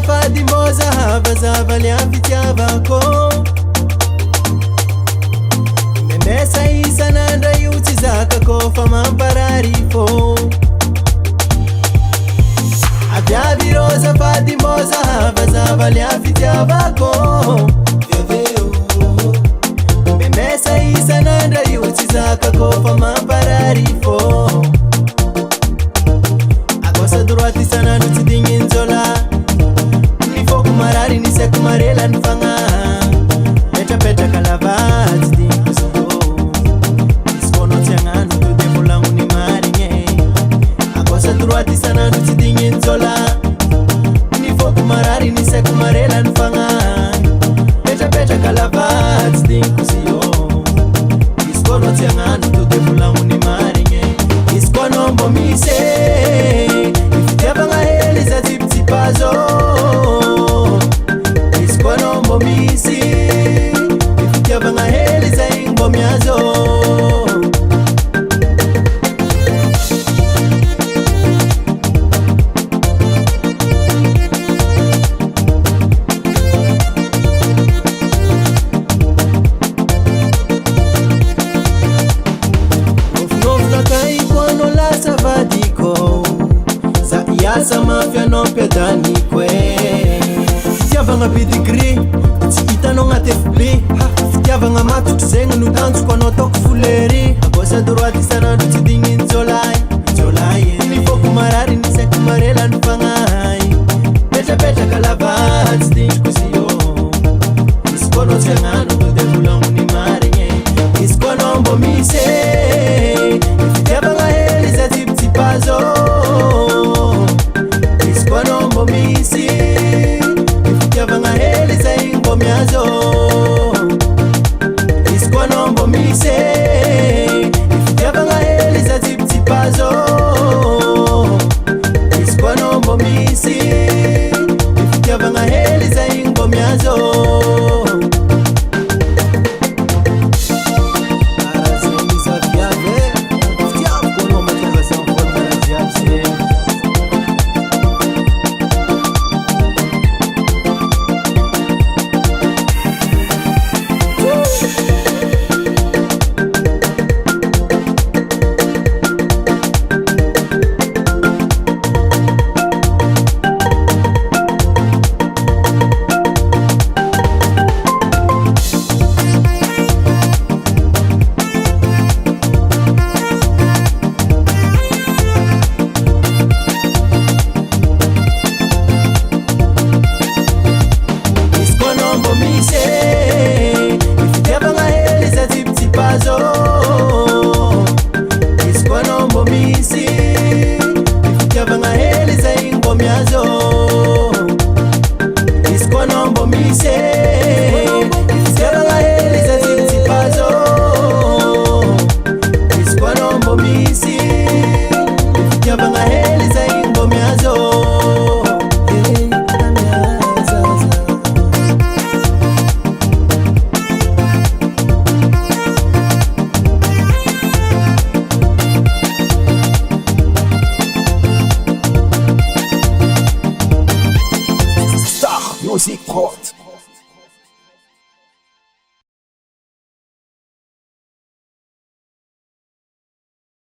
Fadimoza havazava liavitiavako Memesa isa nanda yuti zakakofa mampararifo Aviaviroza Fadimoza havazava liavitiavako Memesa isa nanda yuti zakakofa mampararifo Agosa durwati sana nutidinginzola Marari ni seku marela nufanga Peta peta kalabati di kusiyo Iskono tianganu tu demo langu ni maringe Akosa turuati sana nuti dingin zola Nifoku marari ni seku marela nufanga Peta peta kalabati di kusiyo Iskono tianganu tu demo langu ni maringe Iskono mbomise Ifitebanga heli za tiptipazo Misi ifikia banga heli za ingom yazo Ofnofna kai kwano la savadiko Sa iasa mafia no pedani kwe Fitiavanga bidigri Itanonga TFB Fitiavanga matutu zenga nudansu kwa notoku fuleri Akosa durwati sana duti dingin zolai Nifoku marari niseku marela nufangai Peta peta kalabati dingi kusiyo Iskono tianganu tudemulangu ni maringe Iskono mbomise Fitiavanga heli za tiptipazo Iskono mbomisi Fitiavanga heli za Miazo Iskono mbomise Ifitiavanga heli za tiptipazo Iskono mbomisi Ifitiavanga heli za ingomiazo Iskono mbomisi Ifitiavanga heli za ingom yazo